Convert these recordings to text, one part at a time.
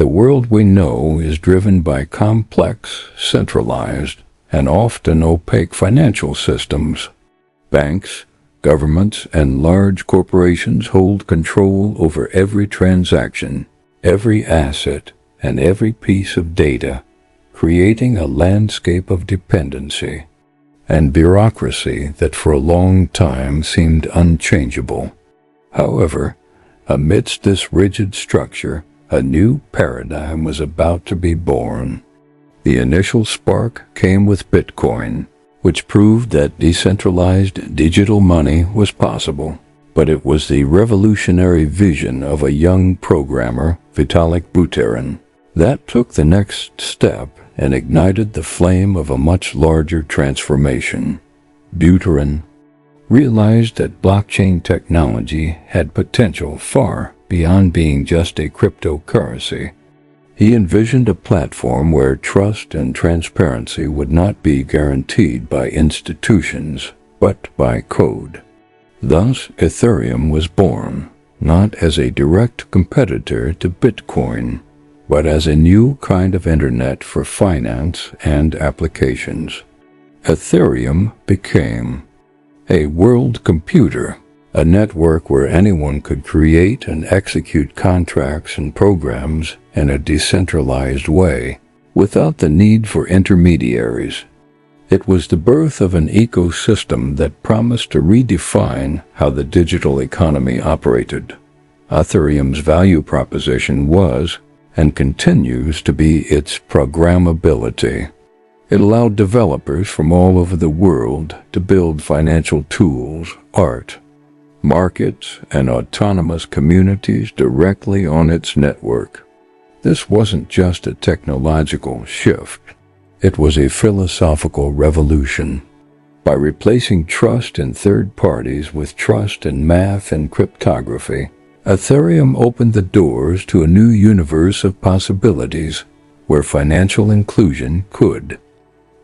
The world we know is driven by complex, centralized, and often opaque financial systems. Banks, governments, and large corporations hold control over every transaction, every asset, and every piece of data, creating a landscape of dependency and bureaucracy that for a long time seemed unchangeable. However, amidst this rigid structure, a new paradigm was about to be born. The initial spark came with Bitcoin, which proved that decentralized digital money was possible. But it was the revolutionary vision of a young programmer, Vitalik Buterin, that took the next step and ignited the flame of a much larger transformation. Buterin realized that blockchain technology had potential far beyond being just a cryptocurrency. He envisioned a platform where trust and transparency would not be guaranteed by institutions, but by code. Thus, Ethereum was born, not as a direct competitor to Bitcoin, but as a new kind of internet for finance and applications. Ethereum became a world computer, a network where anyone could create and execute contracts and programs in a decentralized way, without the need for intermediaries. It was the birth of an ecosystem that promised to redefine how the digital economy operated. Ethereum's value proposition was, and continues to be, its programmability. It allowed developers from all over the world to build financial tools, art, markets, and autonomous communities directly on its network. This wasn't just a technological shift. It was a philosophical revolution. By replacing trust in third parties with trust in math and cryptography, Ethereum opened the doors to a new universe of possibilities where financial inclusion could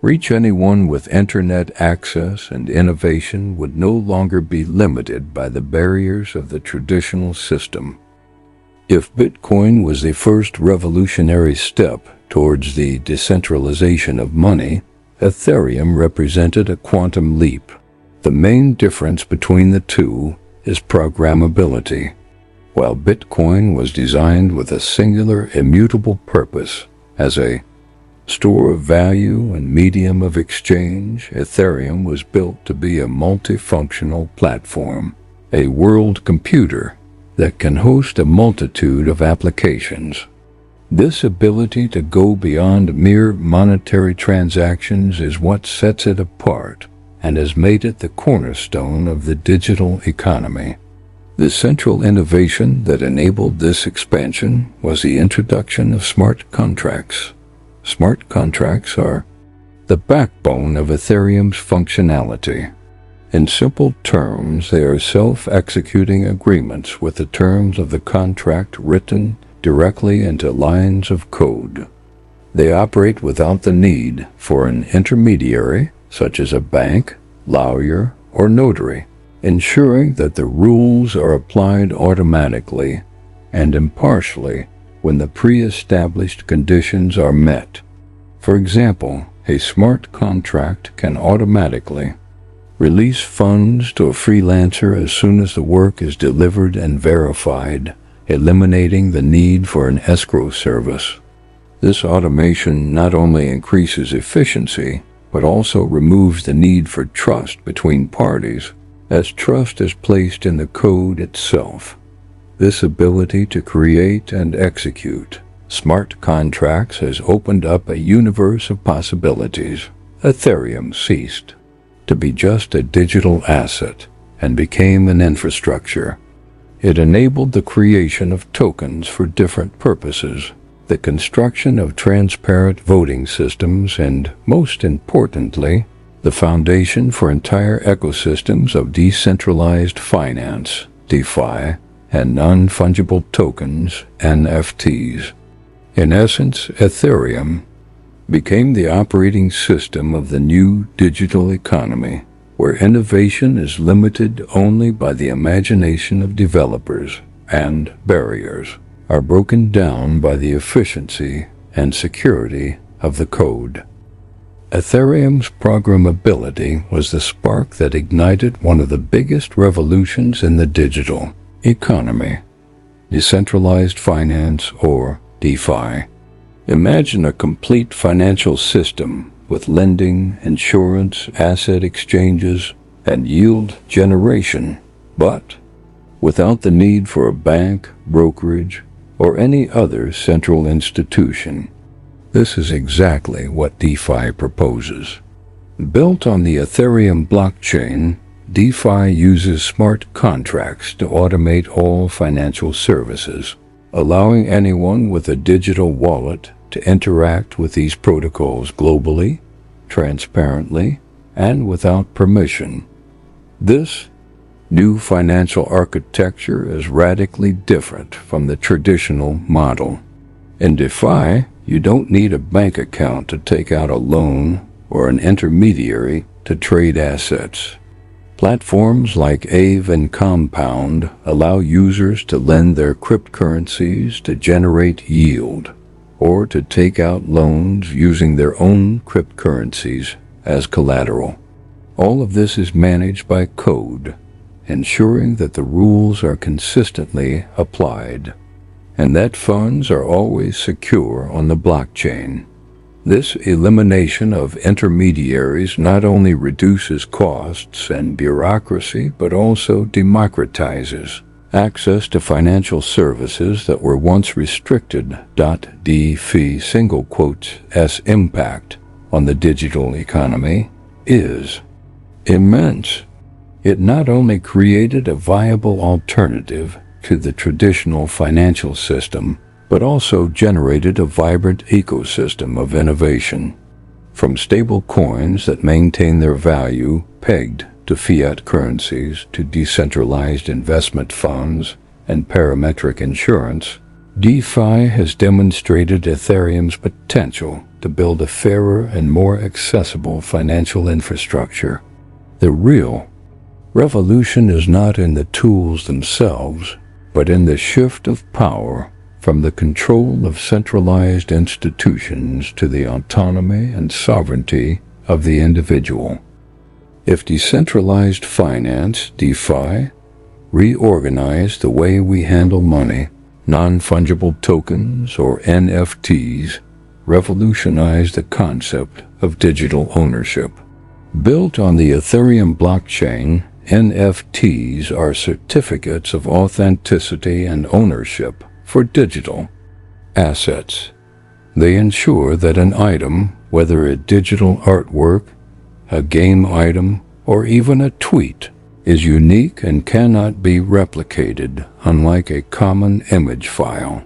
reach anyone with internet access, and innovation would no longer be limited by the barriers of the traditional system. If Bitcoin was the first revolutionary step towards the decentralization of money, Ethereum represented a quantum leap. The main difference between the two is programmability. While Bitcoin was designed with a singular, immutable purpose as a store of value and medium of exchange, Ethereum was built to be a multifunctional platform, a world computer that can host a multitude of applications. This ability to go beyond mere monetary transactions is what sets it apart and has made it the cornerstone of the digital economy. The central innovation that enabled this expansion was the introduction of smart contracts. Smart contracts are the backbone of Ethereum's functionality. In simple terms, they are self-executing agreements with the terms of the contract written directly into lines of code. They operate without the need for an intermediary, such as a bank, lawyer, or notary, ensuring that the rules are applied automatically and impartially when the pre-established conditions are met. For example, a smart contract can automatically release funds to a freelancer as soon as the work is delivered and verified, eliminating the need for an escrow service. This automation not only increases efficiency, but also removes the need for trust between parties, as trust is placed in the code itself. This ability to create and execute smart contracts has opened up a universe of possibilities. Ethereum ceased to be just a digital asset and became an infrastructure. It enabled the creation of tokens for different purposes, the construction of transparent voting systems, and, most importantly, the foundation for entire ecosystems of decentralized finance, DeFi, and non-fungible tokens, NFTs. In essence, Ethereum became the operating system of the new digital economy, where innovation is limited only by the imagination of developers and barriers are broken down by the efficiency and security of the code. Ethereum's programmability was the spark that ignited one of the biggest revolutions in the digital economy, decentralized finance, or DeFi. Imagine a complete financial system with lending, insurance, asset exchanges, and yield generation, but without the need for a bank, brokerage, or any other central institution. This is exactly what DeFi proposes. Built on the Ethereum blockchain, DeFi uses smart contracts to automate all financial services, allowing anyone with a digital wallet to interact with these protocols globally, transparently, and without permission. This new financial architecture is radically different from the traditional model. In DeFi, you don't need a bank account to take out a loan or an intermediary to trade assets. Platforms like Aave and Compound allow users to lend their cryptocurrencies to generate yield, or to take out loans using their own cryptocurrencies as collateral. All of this is managed by code, ensuring that the rules are consistently applied, and that funds are always secure on the blockchain. This elimination of intermediaries not only reduces costs and bureaucracy, but also democratizes access to financial services that were once restricted. DeFi S impact on the digital economy is immense. It not only created a viable alternative to the traditional financial system, but also generated a vibrant ecosystem of innovation, from stable coins that maintain their value pegged to fiat currencies to decentralized investment funds and parametric insurance. DeFi has demonstrated Ethereum's potential to build a fairer and more accessible financial infrastructure. The real revolution is not in the tools themselves, but in the shift of power from the control of centralized institutions to the autonomy and sovereignty of the individual. If decentralized finance, DeFi, reorganized the way we handle money, non-fungible tokens, or NFTs, revolutionized the concept of digital ownership. Built on the Ethereum blockchain, NFTs are certificates of authenticity and ownership for digital assets. They ensure that an item, whether a digital artwork, a game item, or even a tweet, is unique and cannot be replicated, unlike a common image file.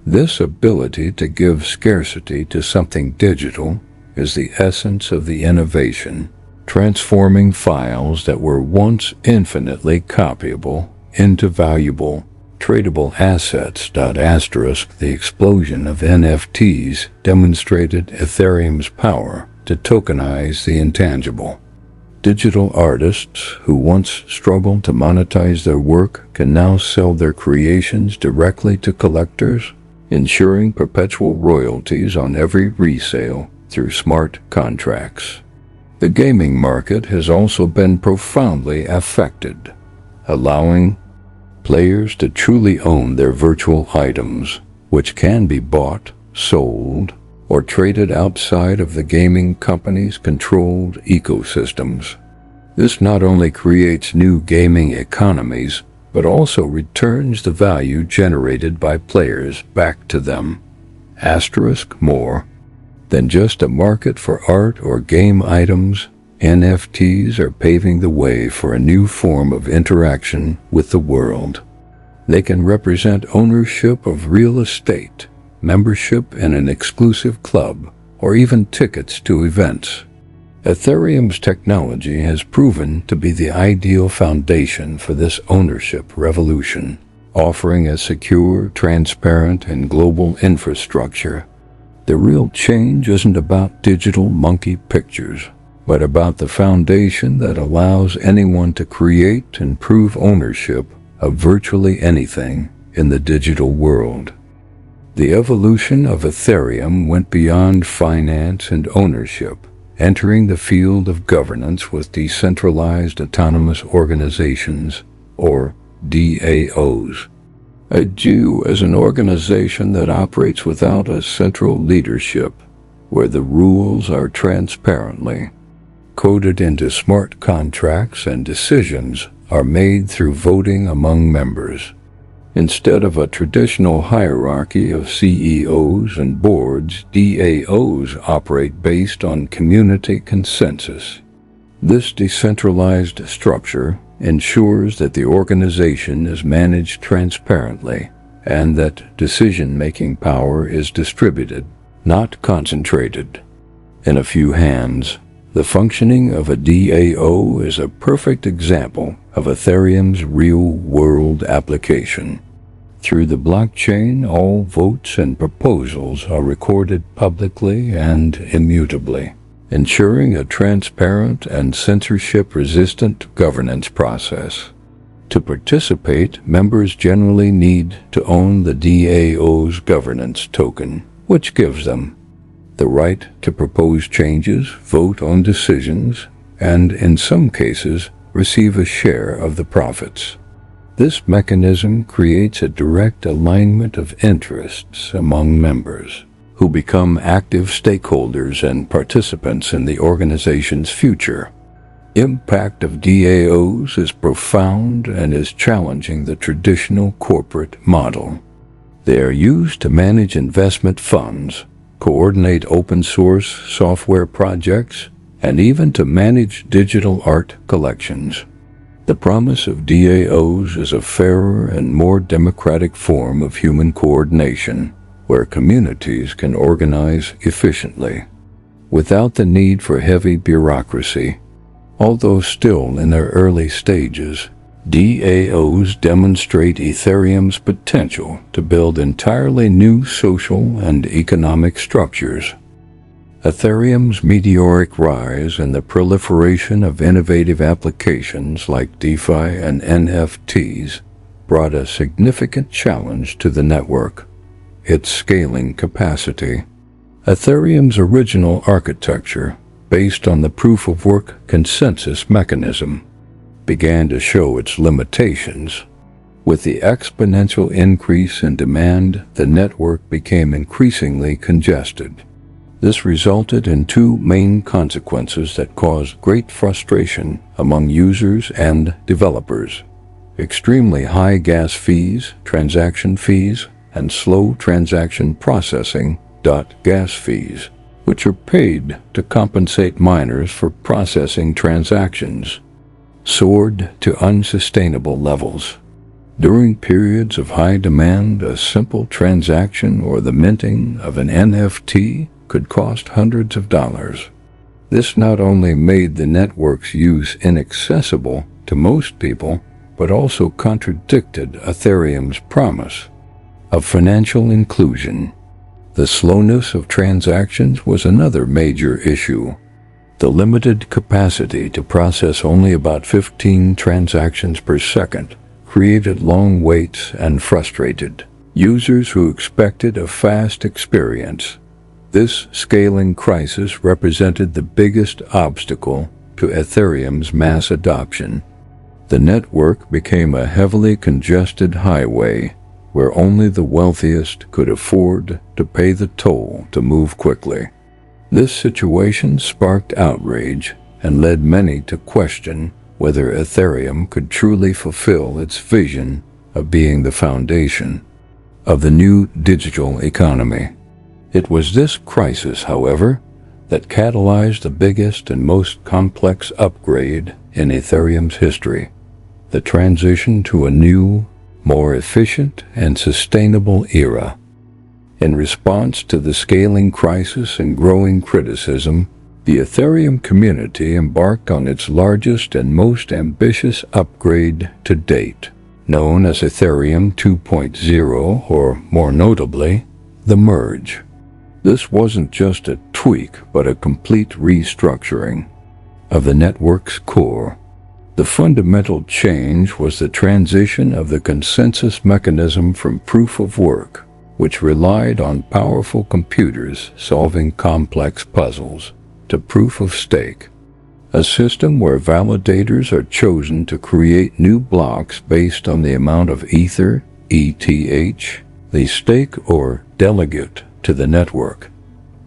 This ability to give scarcity to something digital is the essence of the innovation, transforming files that were once infinitely copyable into valuable, tradable assets. The explosion of NFTs demonstrated Ethereum's power to tokenize the intangible. Digital artists who once struggled to monetize their work can now sell their creations directly to collectors, ensuring perpetual royalties on every resale through smart contracts. The gaming market has also been profoundly affected, allowing players to truly own their virtual items, which can be bought, sold, or traded outside of the gaming company's controlled ecosystems. This not only creates new gaming economies, but also returns the value generated by players back to them. More than just a market for art or game items, NFTs are paving the way for a new form of interaction with the world. They can represent ownership of real estate, membership in an exclusive club, or even tickets to events. Ethereum's technology has proven to be the ideal foundation for this ownership revolution, offering a secure, transparent, and global infrastructure. The real change isn't about digital monkey pictures, but about the foundation that allows anyone to create and prove ownership of virtually anything in the digital world. The evolution of Ethereum went beyond finance and ownership, entering the field of governance with decentralized autonomous organizations, or DAOs. A DAO is an organization that operates without a central leadership, where the rules are transparently coded into smart contracts and decisions are made through voting among members. Instead of a traditional hierarchy of CEOs and boards, DAOs operate based on community consensus. This decentralized structure ensures that the organization is managed transparently and that decision-making power is distributed, not concentrated, in a few hands. The functioning of a DAO is a perfect example of Ethereum's real-world application. Through the blockchain, all votes and proposals are recorded publicly and immutably, ensuring a transparent and censorship-resistant governance process. To participate, members generally need to own the DAO's governance token, which gives them the right to propose changes, vote on decisions, and, in some cases, receive a share of the profits. This mechanism creates a direct alignment of interests among members, who become active stakeholders and participants in the organization's future. Impact of DAOs is profound and is challenging the traditional corporate model. They are used to manage investment funds, coordinate open-source software projects, and even to manage digital art collections. The promise of DAOs is a fairer and more democratic form of human coordination, where communities can organize efficiently, without the need for heavy bureaucracy. Although still in their early stages, DAOs demonstrate Ethereum's potential to build entirely new social and economic structures. Ethereum's meteoric rise and the proliferation of innovative applications like DeFi and NFTs brought a significant challenge to the network: its scaling capacity. Ethereum's original architecture, based on the proof-of-work consensus mechanism, began to show its limitations. With the exponential increase in demand, the network became increasingly congested. This resulted in two main consequences that caused great frustration among users and developers: extremely high gas fees, transaction fees, and slow transaction processing gas fees, which are paid to compensate miners for processing transactions, soared to unsustainable levels. During periods of high demand, a simple transaction or the minting of an NFT could cost hundreds of dollars. This not only made the network's use inaccessible to most people, but also contradicted Ethereum's promise of financial inclusion. The slowness of transactions was another major issue. The limited capacity to process only about 15 transactions per second created long waits and frustrated users who expected a fast experience. This scaling crisis represented the biggest obstacle to Ethereum's mass adoption. The network became a heavily congested highway where only the wealthiest could afford to pay the toll to move quickly. This situation sparked outrage and led many to question whether Ethereum could truly fulfill its vision of being the foundation of the new digital economy. It was this crisis, however, that catalyzed the biggest and most complex upgrade in Ethereum's history: the transition to a new, more efficient and sustainable era. In response to the scaling crisis and growing criticism, the Ethereum community embarked on its largest and most ambitious upgrade to date, known as Ethereum 2.0, or more notably, the Merge. This wasn't just a tweak, but a complete restructuring of the network's core. The fundamental change was the transition of the consensus mechanism from proof of work which relied on powerful computers solving complex puzzles, to proof of stake, a system where validators are chosen to create new blocks based on the amount of Ether, ETH, the stake or delegate to the network.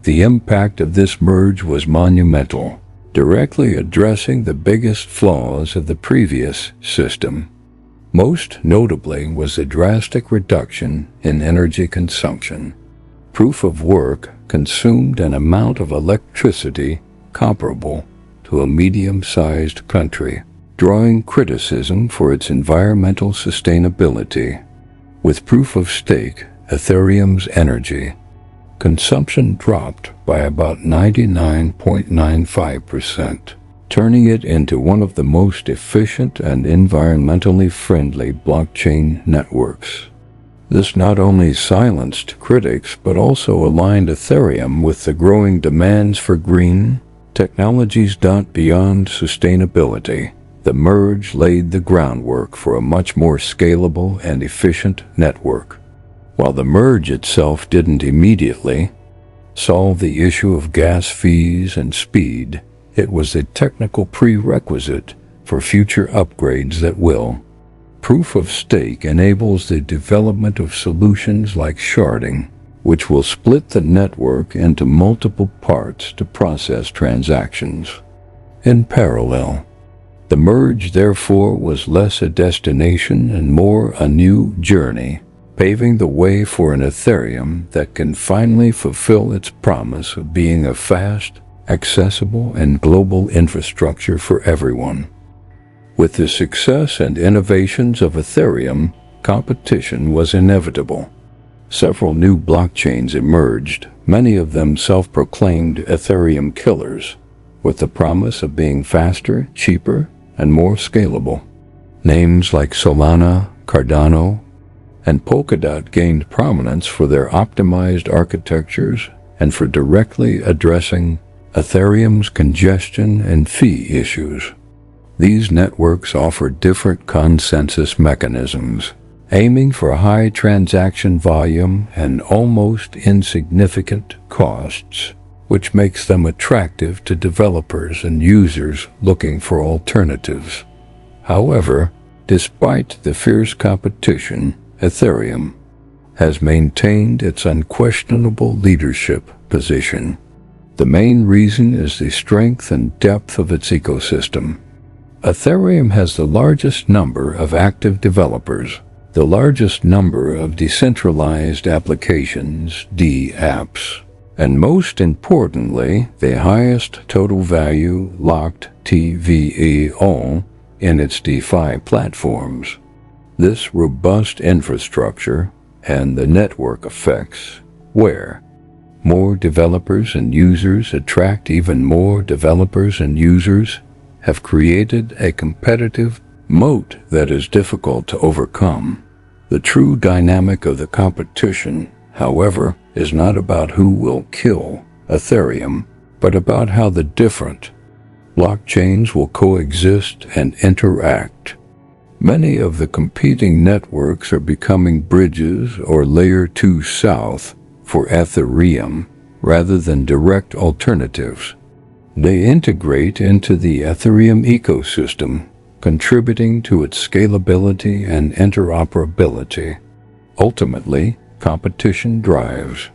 The impact of this merge was monumental, directly addressing the biggest flaws of the previous system. Most notably was a drastic reduction in energy consumption. Proof of work consumed an amount of electricity comparable to a medium-sized country, drawing criticism for its environmental sustainability. With proof of stake, Ethereum's energy consumption dropped by about 99.95%, turning it into one of the most efficient and environmentally friendly blockchain networks. This not only silenced critics but also aligned Ethereum with the growing demands for green technologies. Beyond sustainability, the merge laid the groundwork for a much more scalable and efficient network. While the merge itself didn't immediately solve the issue of gas fees and speed, it was a technical prerequisite for future upgrades that will. Proof of stake enables the development of solutions like sharding, which will split the network into multiple parts to process transactions. In parallel, the merge therefore was less a destination and more a new journey, paving the way for an Ethereum that can finally fulfill its promise of being a fast, accessible, and global infrastructure for everyone. With the success and innovations of Ethereum, competition was inevitable. Several new blockchains emerged, many of them self-proclaimed Ethereum killers, with the promise of being faster, cheaper, and more scalable. Names like Solana, Cardano, and Polkadot gained prominence for their optimized architectures and for directly addressing Ethereum's congestion and fee issues. These networks offer different consensus mechanisms, aiming for high transaction volume and almost insignificant costs, which makes them attractive to developers and users looking for alternatives. However, despite the fierce competition, Ethereum has maintained its unquestionable leadership position. The main reason is the strength and depth of its ecosystem. Ethereum has the largest number of active developers, the largest number of decentralized applications, DApps, and most importantly, the highest total value locked TVL in its DeFi platforms. This robust infrastructure and the network effects, where more developers and users attract even more developers and users, have created a competitive moat that is difficult to overcome. The true dynamic of the competition, however, is not about who will kill Ethereum, but about how the different blockchains will coexist and interact. Many of the competing networks are becoming bridges or layer 2 south for Ethereum rather than direct alternatives. They integrate into the Ethereum ecosystem, contributing to its scalability and interoperability. Ultimately, competition drives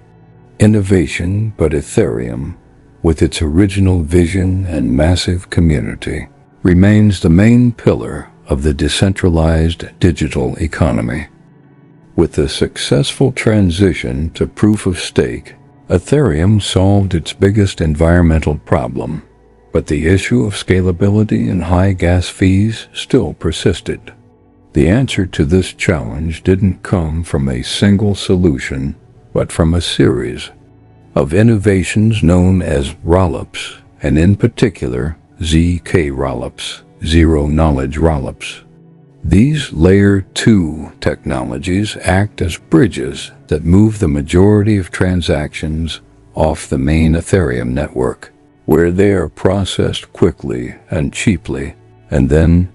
innovation, but Ethereum, with its original vision and massive community, remains the main pillar of the decentralized digital economy. With the successful transition to proof of stake, Ethereum solved its biggest environmental problem, but the issue of scalability and high gas fees still persisted. The answer to this challenge didn't come from a single solution, but from a series of innovations known as rollups, and in particular, ZK rollups, zero-knowledge rollups. These Layer 2 technologies act as bridges that move the majority of transactions off the main Ethereum network, where they are processed quickly and cheaply, and then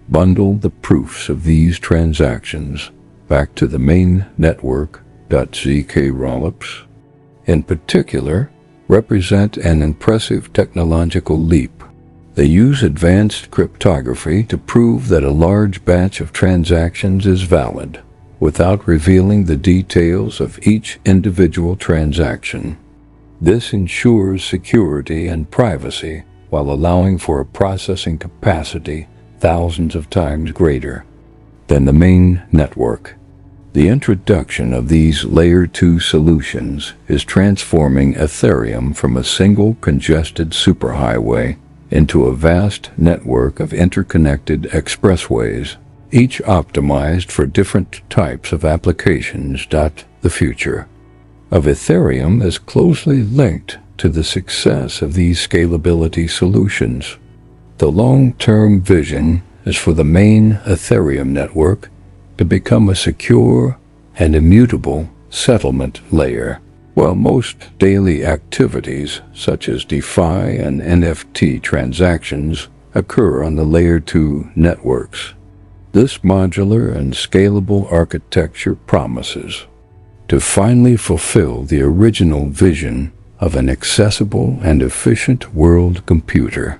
bundle the proofs of these transactions back to the main network .zk rollups, in particular, represent an impressive technological leap. They use advanced cryptography to prove that a large batch of transactions is valid, without revealing the details of each individual transaction. This ensures security and privacy while allowing for a processing capacity thousands of times greater than the main network. The introduction of these Layer 2 solutions is transforming Ethereum from a single congested superhighway into a vast network of interconnected expressways, each optimized for different types of applications. The future of Ethereum is closely linked to the success of these scalability solutions. The long-term vision is for the main Ethereum network to become a secure and immutable settlement layer, while most daily activities, such as DeFi and NFT transactions, occur on the Layer 2 networks. This modular and scalable architecture promises to finally fulfill the original vision of an accessible and efficient world computer.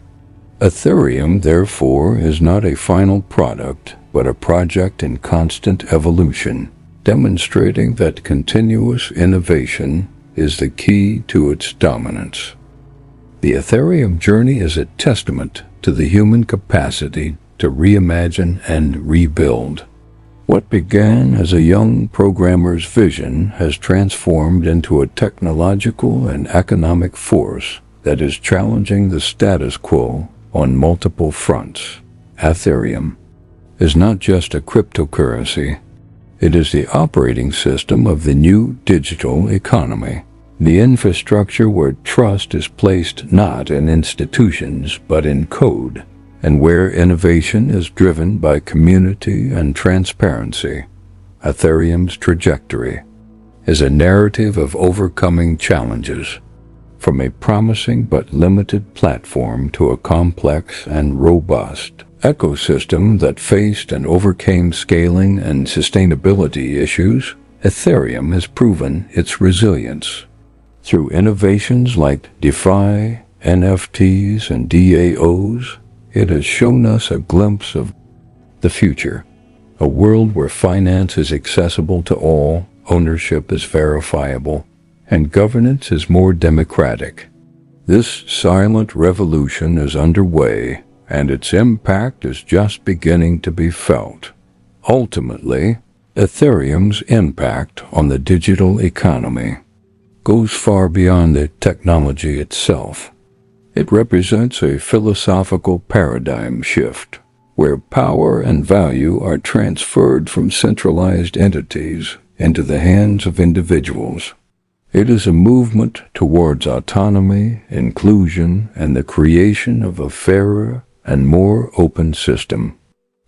Ethereum, therefore, is not a final product, but a project in constant evolution, demonstrating that continuous innovation is the key to its dominance. The Ethereum journey is a testament to the human capacity to reimagine and rebuild. What began as a young programmer's vision has transformed into a technological and economic force that is challenging the status quo on multiple fronts. Ethereum is not just a cryptocurrency. It is the operating system of the new digital economy, the infrastructure where trust is placed not in institutions but in code, and where innovation is driven by community and transparency. Ethereum's trajectory is a narrative of overcoming challenges, from a promising but limited platform to a complex and robust ecosystem that faced and overcame scaling and sustainability issues. Ethereum has proven its resilience. Through innovations like DeFi, NFTs, and DAOs, it has shown us a glimpse of the future, a world where finance is accessible to all, ownership is verifiable, and governance is more democratic. This silent revolution is underway, and its impact is just beginning to be felt. Ultimately, Ethereum's impact on the digital economy goes far beyond the technology itself. It represents a philosophical paradigm shift, where power and value are transferred from centralized entities into the hands of individuals. It is a movement towards autonomy, inclusion, and the creation of a fairer and more open system.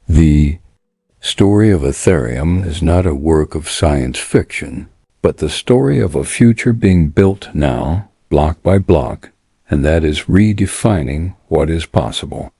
The story of Ethereum is not a work of science fiction, but the story of a future being built now, block by block, and that is redefining what is possible.